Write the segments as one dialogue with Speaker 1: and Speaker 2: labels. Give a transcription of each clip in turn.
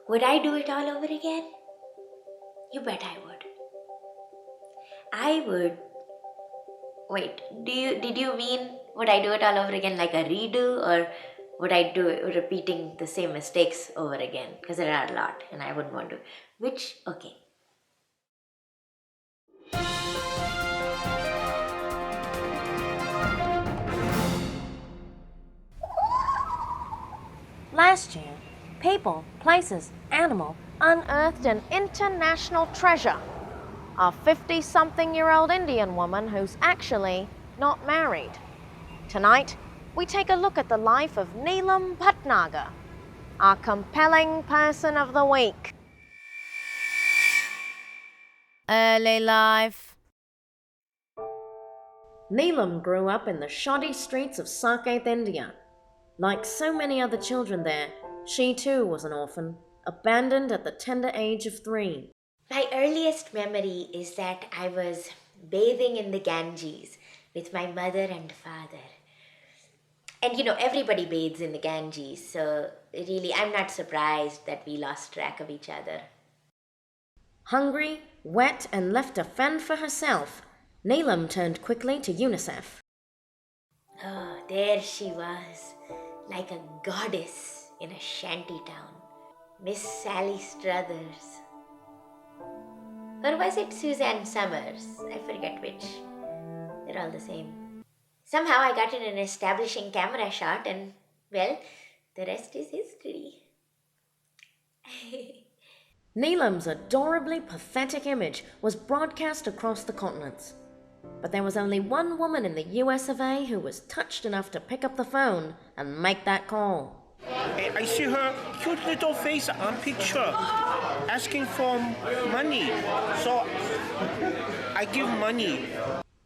Speaker 1: Would I do it all over again? You bet I would. I would. Wait, did you mean would I do it all over again like a redo, or would I do it repeating the same mistakes over again? Because there are a lot and I wouldn't want to. Which, okay.
Speaker 2: Last year, people, places, animal unearthed an international treasure. A 50-something-year-old Indian woman who's actually not married. Tonight, we take a look at the life of Nilam Bhatnagar, our compelling person of the week. Early life. Nilam grew up in the shoddy streets of Saket, India. Like so many other children there, she too was an orphan, abandoned at the tender age of 3.
Speaker 1: My earliest memory is that I was bathing in the Ganges with my mother and father. And everybody bathes in the Ganges, so really I'm not surprised that we lost track of each other.
Speaker 2: Hungry, wet, and left to fend for herself, Nilam turned quickly to UNICEF.
Speaker 1: Oh, there she was, like a goddess in a shanty town. Miss Sally Struthers. Or was it Suzanne Summers? I forget which. They're all the same. Somehow I got in an establishing camera shot and, well, the rest is history.
Speaker 2: Nilam's adorably pathetic image was broadcast across the continents. But there was only one woman in the US of A who was touched enough to pick up the phone and make that call.
Speaker 3: I see her cute little face on picture asking for money. So I give money.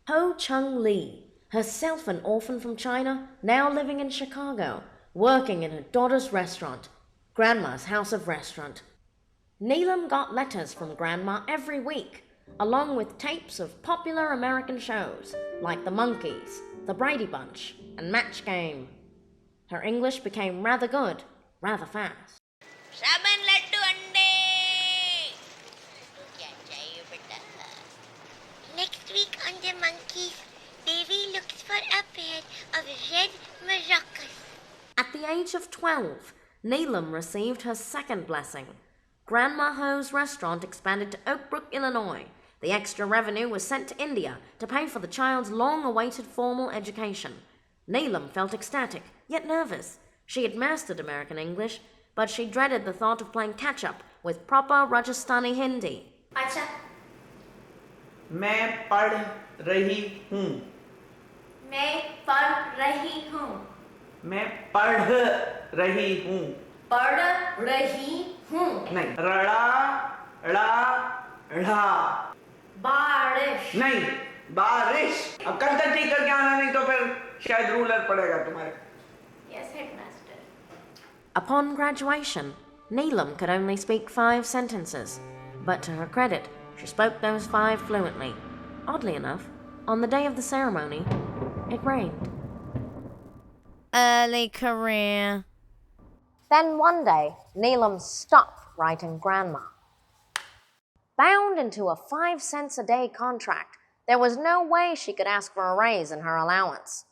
Speaker 2: Ho Chung Lee, herself an orphan from China, now living in Chicago, working in her daughter's restaurant, Grandma's House of Restaurant. Nilam got letters from Grandma every week, along with tapes of popular American shows like The Monkees, The Brady Bunch, and Match Game. Her English became rather good, rather fast.
Speaker 1: Saban laddu ande! Kya chahiye beta? Next week on The Monkees, Davy looks for a pair of red maracas.
Speaker 2: At the age of 12, Nilam received her second blessing. Grandma Ho's restaurant expanded to Oak Brook, Illinois. The extra revenue was sent to India to pay for the child's long-awaited formal education. Nilam felt ecstatic, yet nervous. She had mastered American English, but she dreaded the thought of playing catch-up with proper Rajasthani Hindi.
Speaker 1: Acha.
Speaker 4: मैं पढ़ रही हूँ
Speaker 1: मैं पढ़ रही हूँ
Speaker 4: मैं पढ़ रही हूँ
Speaker 1: पढ़ रही हूँ
Speaker 4: नहीं रड़ा ड़ा ढ़ा
Speaker 1: बारिश
Speaker 4: नहीं बारिश अब कल तक ठीक करके आना नहीं तो फिर शायद रूलर पड़ेगा तुम्हारे
Speaker 1: Yes, headmaster.
Speaker 2: Upon graduation, Nilam could only speak 5 sentences, but to her credit, she spoke those 5 fluently. Oddly enough, on the day of the ceremony, it rained. Early career. Then one day, Nilam stopped writing Grandma. Bound into a 5 cents a day contract, there was no way she could ask for a raise in her allowance.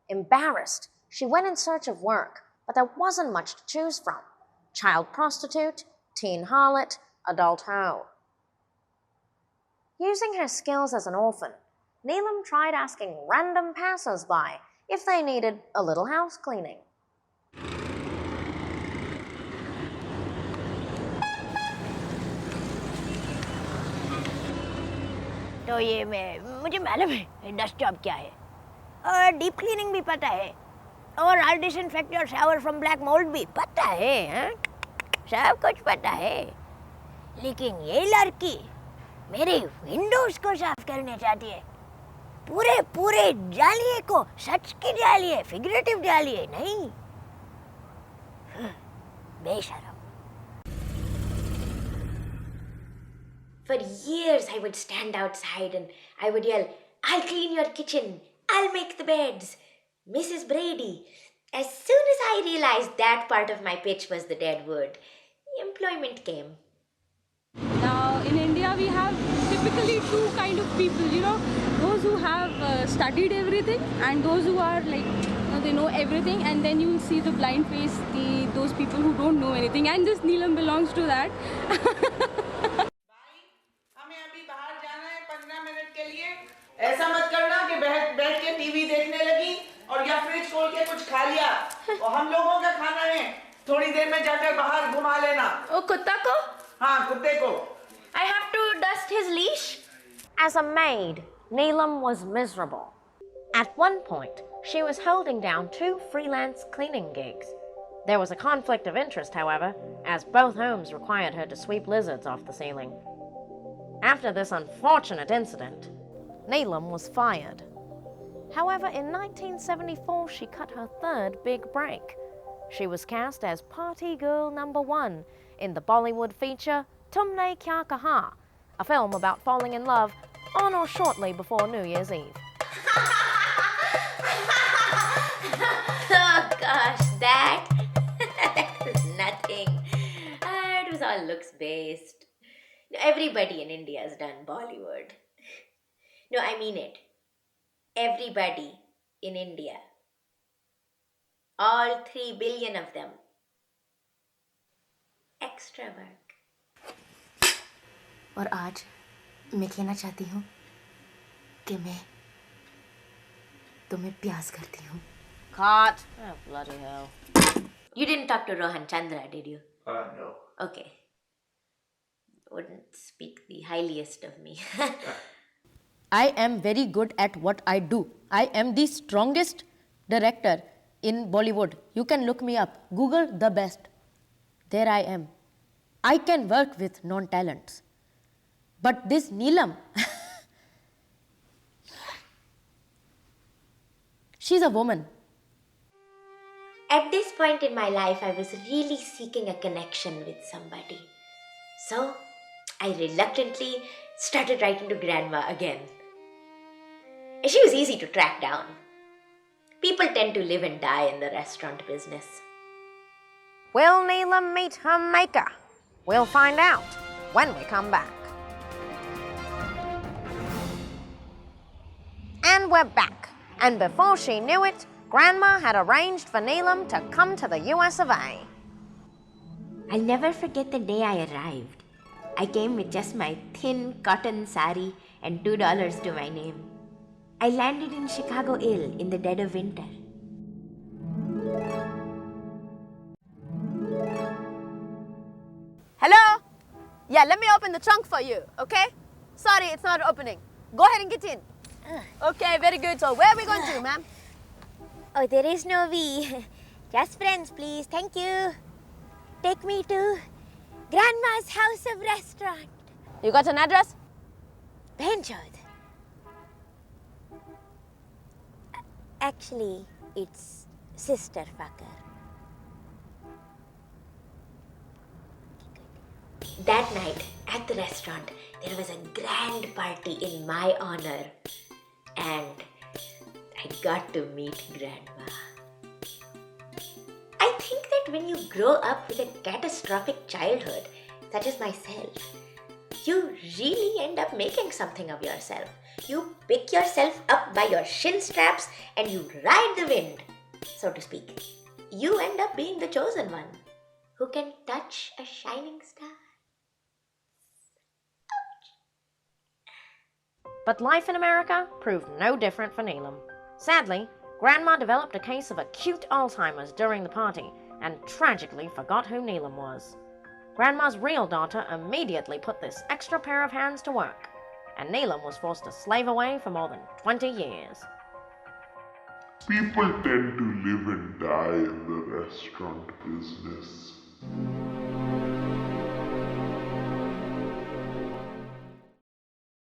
Speaker 2: Embarrassed, she went in search of work, but there wasn't much to choose from. Child prostitute, teen harlot, adult hoe. Using her skills as an orphan, Nilam tried asking random passers-by if they needed a little house cleaning.
Speaker 5: तो ये मुझे मालूम है dust job क्या है और deep cleaning भी पता है और I'll disinfect your shower from black mold भी पता है हाँ? सब कुछ पता है लेकिन ये लड़की मेरे विंडोज को साफ करने चाहती है पूरे पूरे जालिए को सच की जालिए फिगरेटिव जालिए नहीं बेशरम
Speaker 1: For years, I would stand outside and I would yell, I'll clean your kitchen, I'll make the beds, Mrs. Brady. As soon as I realized that part of my pitch was the dead word, employment came.
Speaker 6: Now in India we have typically two kind of people, those who have studied everything and those who are like, they know everything, and then you will see the blind face, those people who don't know anything, and this Neelam belongs to that.
Speaker 4: हमें अभी बाहर जाना है 15 minute के लिए। ऐसा मत करना कि बैठ के टीवी देखने लगी और या फ्रिज खोल के कुछ खा लिया। और हम लोगों का खाना है, थोड़ी देर में जाकर बाहर घुमा लेना।
Speaker 1: Oh, कुत्ता को?
Speaker 4: हाँ, कुत्ते को।
Speaker 1: I have to dust his leash.
Speaker 2: As a maid, Neelam was miserable. At one point, she was holding down 2 freelance cleaning gigs. There was a conflict of interest, however, as both homes required her to sweep lizards off the ceiling. After this unfortunate incident, Neelam was fired. However, in 1974, she cut her 3rd big break. She was cast as Party Girl #1 in the Bollywood feature Tumne Kya Kaha, a film about falling in love on or shortly before New Year's Eve.
Speaker 1: Oh gosh, that was nothing. It was all looks based. Everybody in India has done Bollywood. No, I mean it. Everybody in India. All 3 billion of them. Extra work.
Speaker 7: और आज मैं कहना चाहती हूँ कि मैं तुम्हें प्यास करती हूँ।
Speaker 2: Cut! Oh, bloody hell.
Speaker 1: You didn't talk to Rohan Chandra, did you?
Speaker 3: No.
Speaker 1: Okay. Wouldn't speak the highliest of me.
Speaker 8: I am very good at what I do. I am the strongest director in Bollywood. You can look me up. Google the best. There I am. I can work with non-talents. But this Neelam, she's a woman.
Speaker 1: At this point in my life, I was really seeking a connection with somebody. So, I reluctantly started writing to Grandma again. She was easy to track down. People tend to live and die in the restaurant business.
Speaker 2: Will Neelam meet her maker? We'll find out when we come back. And we're back. And before she knew it, Grandma had arranged for Neelam to come to the US of A.
Speaker 1: I'll never forget the day I arrived. I came with just my thin cotton sari and $2 to my name. I landed in Chicago Ill in the dead of winter.
Speaker 5: Hello? Yeah, let me open the trunk for you, okay? Sorry, it's not opening. Go ahead and get in. Okay, very good. So where are we going to, ma'am?
Speaker 7: Oh, there is no we. Just friends, please. Thank you. Take me to Grandma's house of restaurant.
Speaker 5: You got an address?
Speaker 7: Benchod. Actually, it's Sister Fucker.
Speaker 1: That night at the restaurant, there was a grand party in my honor. And I got to meet Grandma. I think that when you grow up with a catastrophic childhood, such as myself, you really end up making something of yourself. You pick yourself up by your shin straps and you ride the wind, so to speak. You end up being the chosen one who can touch a shining star.
Speaker 2: But life in America proved no different for Neelam. Sadly, Grandma developed a case of acute Alzheimer's during the party and tragically forgot who Neelam was. Grandma's real daughter immediately put this extra pair of hands to work, and Neelam was forced to slave away for more than 20 years.
Speaker 9: People tend to live and die in the restaurant business.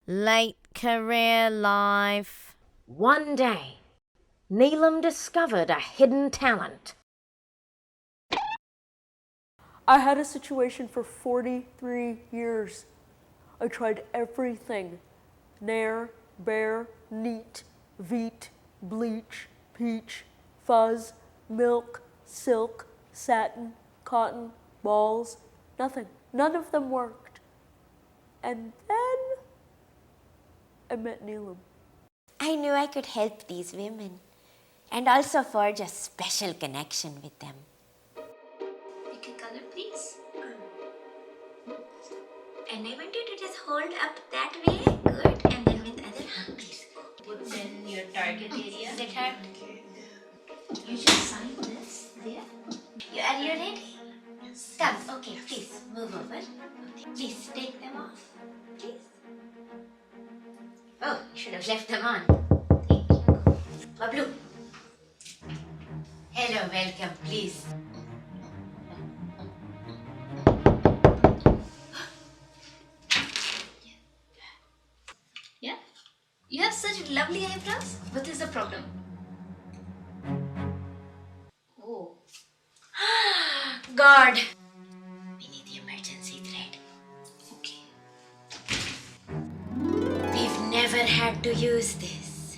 Speaker 2: Late career life. One day, Neelam discovered a hidden talent.
Speaker 6: I had a situation for 43 years. I tried everything. Nair, bear, neat, veet, bleach, peach, fuzz, milk, silk, satin, cotton, balls,
Speaker 2: Nothing. None of them worked. And then I met Nilam.
Speaker 7: I knew I could help these women and also forge a special connection with them.
Speaker 1: Pick a color, please. And I want you to just hold up that way. Good. And then with other hand, please. Put in your target area. Sit her. You should sign this there. Are you ready? Come. Okay, please move over. Okay. Please take them off. Please. Oh, you should have left them on. Thank you. Bablu. Hello, welcome, please. Yeah? You have such lovely eyebrows. What is the problem? Oh. God. We need the emergency thread. Okay. We've never had to use this.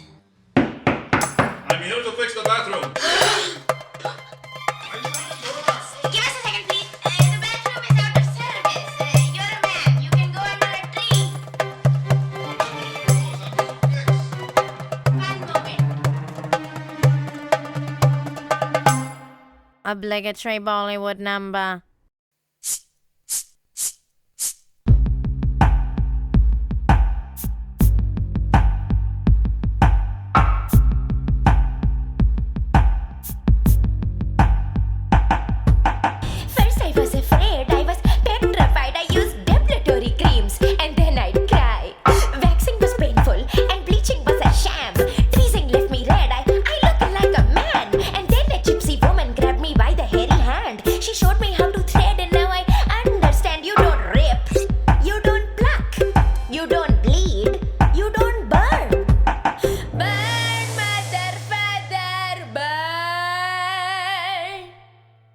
Speaker 10: I'm here to fix the bathroom.
Speaker 1: Give us a second, please. The bathroom is out of service. You're a man. You can go under a tree. One moment.
Speaker 2: Obligatory Bollywood number.
Speaker 7: First I was afraid, I was petrified. I used depilatory creams and then I'd cry. Waxing was painful and bleaching was a sham. Teasing left me red, I looked like a man. And then a gypsy woman grabbed me by the hairy hand. She showed me how to thread and now I understand. You don't rip, you don't pluck, you don't bleed, you don't burn. Burn, mother, father, burn.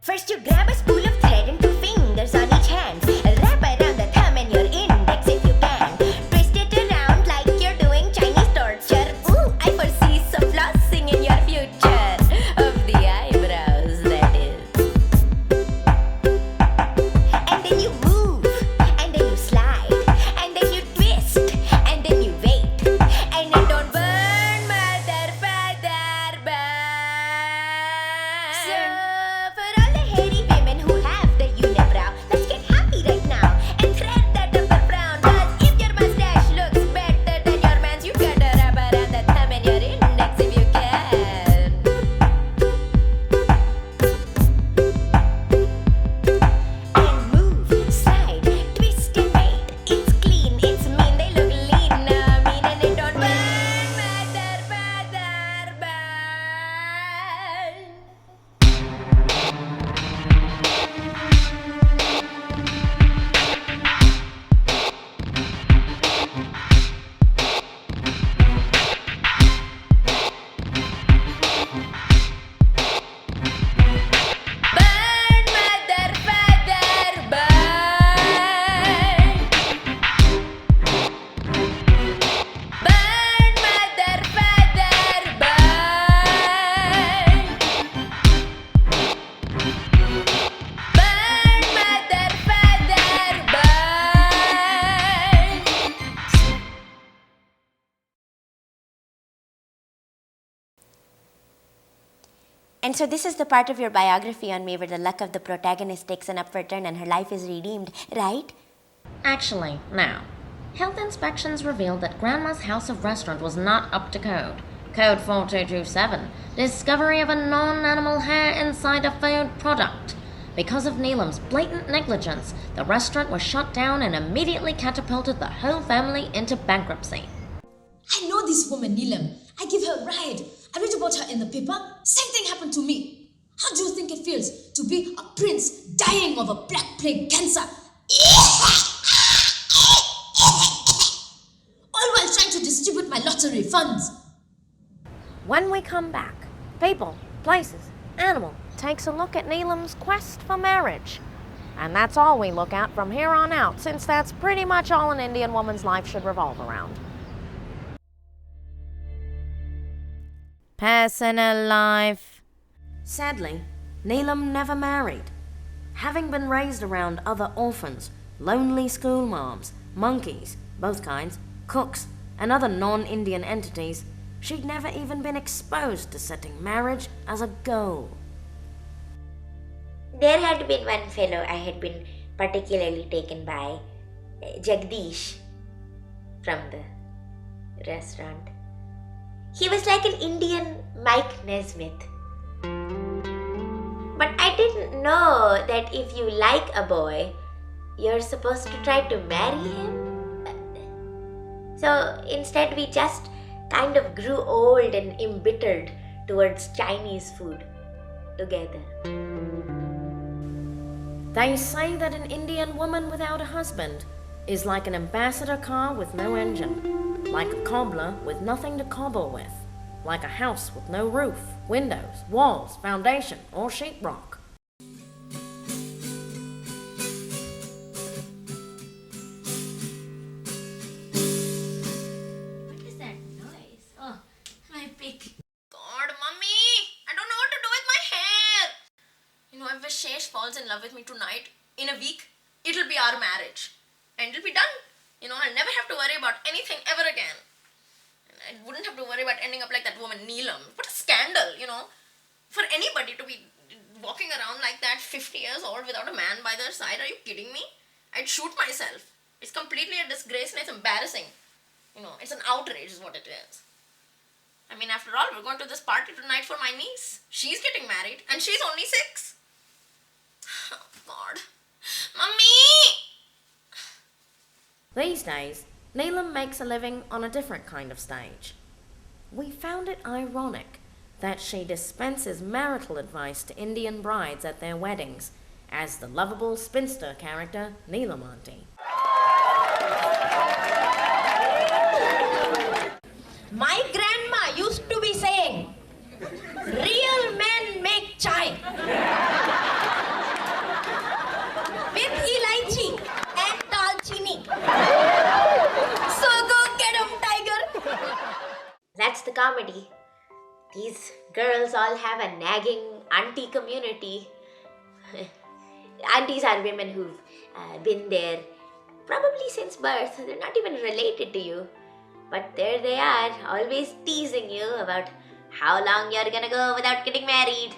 Speaker 7: First you grab a spool of thread and 2 fingers on each hand. Wrap around the thumb and your index if you can. Twist it around like you're doing Chinese torture. Ooh, I foresee some flossing in your future. Of the eyebrows, that is. And then you move, and then you slide, and then you twist, and then you wait. And then don't burn, mother, father, burn. So, for all the hairy women who have the unibrow, let's get happy right now and thread that upper brown. Cause if your mustache looks better than your man's, you gotta rub around the thumb and your index if you can. And move, slide, twist and wait. It's clean, it's mean, they look lean. Now mean and it don't burn, mother, father, burn. Burn, mother, father, burn. Burn, mother, father, burn. Burn, mother, father, burn. And so this is the part of your biography on me where the luck of the protagonist takes an upward turn and her life is redeemed, right?
Speaker 2: Actually, no. Health inspections revealed that Grandma's House of Restaurant was not up to code. Code 4227, discovery of a non-animal hair inside a food product. Because of Nilam's blatant negligence, the restaurant was shut down and immediately catapulted the whole family into bankruptcy.
Speaker 11: I know this woman, Nilam. I give her a ride. I read about her in the paper. Same thing happened to me. How do you think it feels to be a prince dying of a black plague cancer? All while trying to distribute my lottery funds.
Speaker 2: When we come back, people, places, animal takes a look at Nilam's quest for marriage. And that's all we look at from here on out, since that's pretty much all an Indian woman's life should revolve around. Personal life. Sadly, Nilam never married. having been raised around other orphans, lonely school moms, monkeys, both kinds, cooks, and other non-Indian entities, she'd never even been exposed to setting marriage as a goal.
Speaker 1: There had been one fellow I had been particularly taken by, Jagdish, from the restaurant. He was like an Indian Mike Nesmith. But I didn't know that if you like a boy, you're supposed to try to marry him. So instead we just kind of grew old and embittered towards Chinese food together.
Speaker 2: They say that an Indian woman without a husband is like an ambassador car with no engine, like a cobbler with nothing to cobble with, like a house with no roof, windows, walls, foundation, or sheetrock.
Speaker 1: What is that noise? Oh, my pig.
Speaker 2: God, Mummy! I don't know what to do with my hair! You know, if Vishesh falls in love with me tonight, in a week, it'll be our marriage. And it'll be done. You know, I'll never have to worry about anything ever again. And I wouldn't have to worry about ending up like that woman Nilam. What a scandal, you know. For anybody to be walking around like that 50 years old without a man by their side, are you kidding me? I'd shoot myself. It's completely a disgrace and it's embarrassing. You know, it's an outrage is what it is. I mean, after all, we're going to this party tonight for my niece. She's getting married and she's only 6. Oh, God. Mummy! These days, Nilam makes a living on a different kind of stage. We found it ironic that she dispenses marital advice to Indian brides at their weddings as the lovable spinster character Nilam Auntie.
Speaker 5: My grandma used to be saying, real men make chai with elaichi and dalchini. So go get 'em, tiger.
Speaker 1: That's the comedy. These girls all have a nagging auntie community. Aunties are women who've been there probably since birth. They're not even related to you. But there they are, always teasing you about how long you're gonna go without getting married.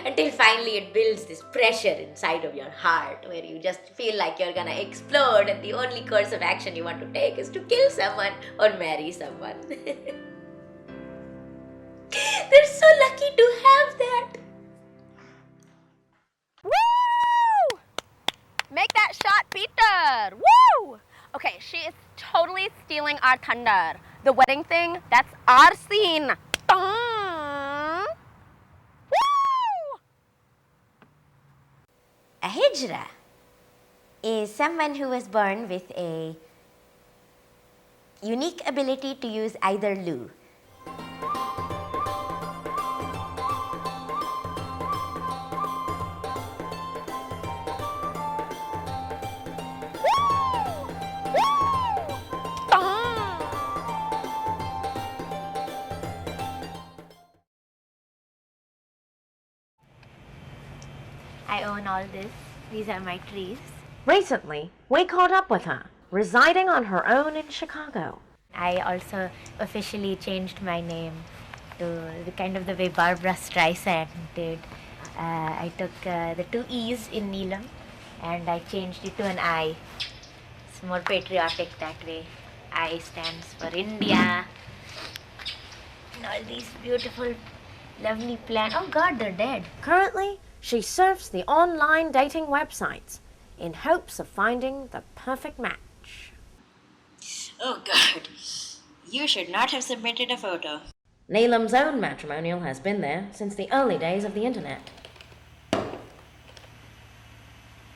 Speaker 1: Until finally it builds this pressure inside of your heart where you just feel like you're gonna explode and the only course of action you want to take is to kill someone or marry someone. They're so lucky to have that.
Speaker 12: Woo! Make that shot, Peter! Woo! Okay, she is totally stealing our thunder. The wedding thing, that's our scene. Woo!
Speaker 1: A hijra is someone who was born with a unique ability to use either loo. I own all this. These are my trees.
Speaker 2: Recently, we caught up with her, residing on her own in Chicago.
Speaker 1: I also officially changed my name to the way Barbara Streisand did. I took the 2 E's in Nilam and I changed it to an I. It's more patriotic that way. I stands for India. And all these beautiful, lovely plants. Oh God, they're dead.
Speaker 2: Currently, she surfs the online dating websites in hopes of finding the perfect match.
Speaker 1: Oh God, you should not have submitted a photo.
Speaker 2: Nilam's own matrimonial has been there since the early days of the internet.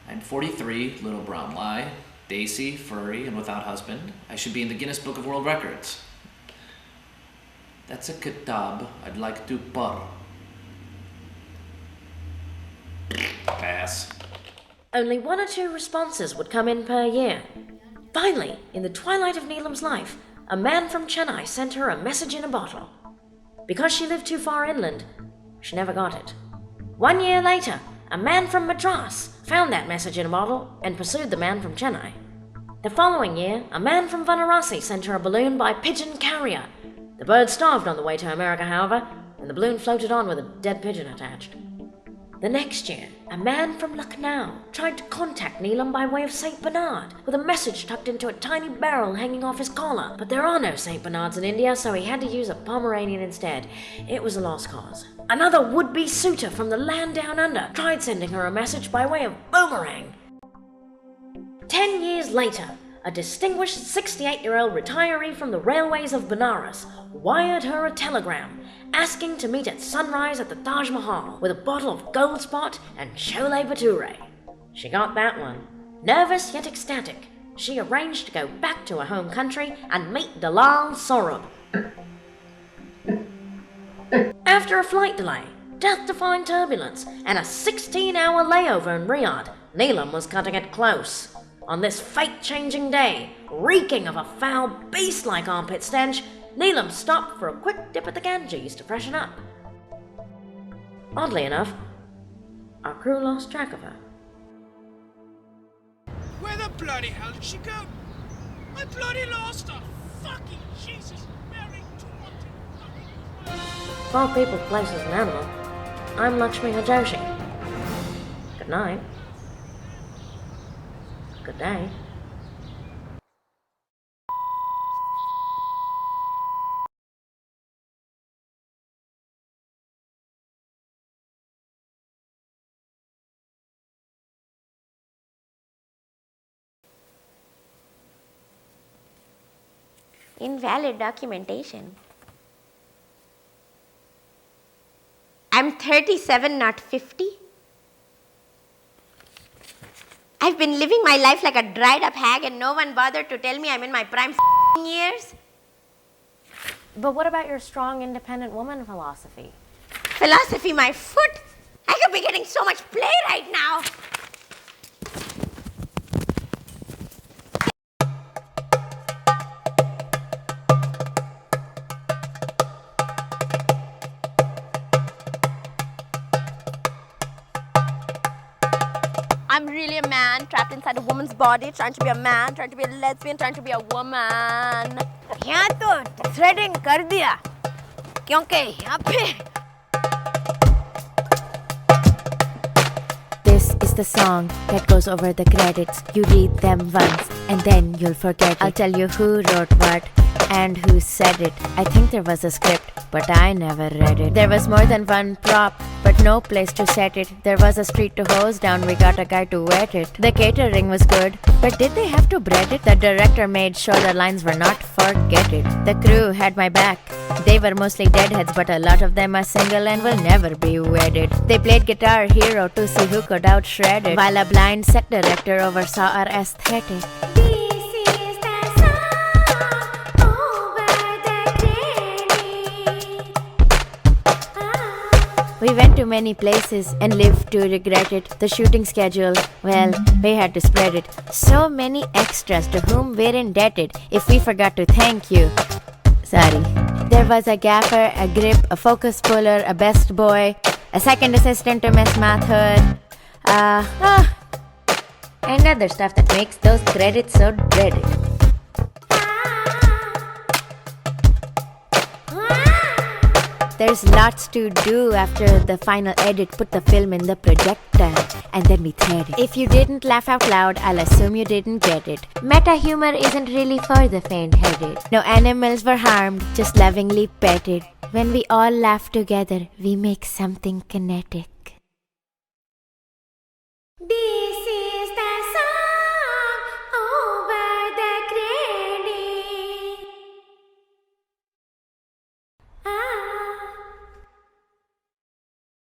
Speaker 13: I'm 43, little brown lie, daisy, furry, and without husband. I should be in the Guinness Book of World Records. That's a kitab I'd like to par. Pass.
Speaker 2: Only 1 or 2 responses would come in per year. Finally, in the twilight of Nilam's life, a man from Chennai sent her a message in a bottle. Because she lived too far inland, she never got it. 1 year later, a man from Madras found that message in a bottle and pursued the man from Chennai. The following year, a man from Varanasi sent her a balloon by pigeon carrier. The bird starved on the way to America, however, and the balloon floated on with a dead pigeon attached. The next year, a man from Lucknow tried to contact Nilam by way of St. Bernard, with a message tucked into a tiny barrel hanging off his collar. But there are no St. Bernards in India, so he had to use a Pomeranian instead. It was a lost cause. Another would-be suitor from the land down under tried sending her a message by way of boomerang. 10 years later, a distinguished 68-year-old retiree from the railways of Benares wired her a telegram asking to meet at sunrise at the Taj Mahal with a bottle of Gold Spot and Chole Bhature. She got that one. Nervous yet ecstatic, she arranged to go back to her home country and meet Dalal Sorab. After a flight delay, death-defying turbulence, and a 16-hour layover in Riyadh, Nilam was cutting it close. On this fate-changing day, reeking of a foul, beast-like armpit stench, Nilam stopped for a quick dip at the Ganges to freshen up. Oddly enough, our crew lost track of her.
Speaker 14: Where the bloody hell did she go? I bloody lost her! Fucking Jesus, Mary,
Speaker 2: Of all people, places, and animal, I'm Laxmi Harjoshi. Good night. Good day.
Speaker 1: Invalid documentation. I'm 37, not 50. I've been living my life like a dried up hag and no one bothered to tell me I'm in my prime years.
Speaker 2: But what about your strong, independent woman philosophy?
Speaker 1: Philosophy, my foot. I could be getting so much play right now.
Speaker 12: I'm really a man trapped inside a woman's body, trying to be a man, trying to be a lesbian, trying to be a woman.
Speaker 5: यहाँ तो threading कर दिया, क्योंकि यहाँ पे
Speaker 15: This is the song that goes over the credits. You read them once and then you'll forget it. I'll tell you who wrote what and who said it. I think there was a script, but I never read it. There was more than one prop, but no place to set it. There was a street to hose down, we got a guy to wet it. The catering was good, but did they have to bread it? The director made sure the lines were not forget it. The crew had my back. They were mostly deadheads, but a lot of them are single and will never be wedded. They played Guitar Hero to see who could out-shred it, while a blind set director oversaw our aesthetic. We went to many places and lived to regret it. The shooting schedule, well, we had to spread it. So many extras to whom we're indebted. If we forgot to thank you, sorry. There was a gaffer, a grip, a focus puller, a best boy, a second assistant to Miss Mather, and other stuff that makes those credits so dreaded. There's lots to do after the final edit. Put the film in the projector and then we thread it. If you didn't laugh out loud, I'll assume you didn't get it. Meta humor isn't really for the faint-headed. No animals were harmed, just lovingly petted. When we all laugh together, we make something kinetic.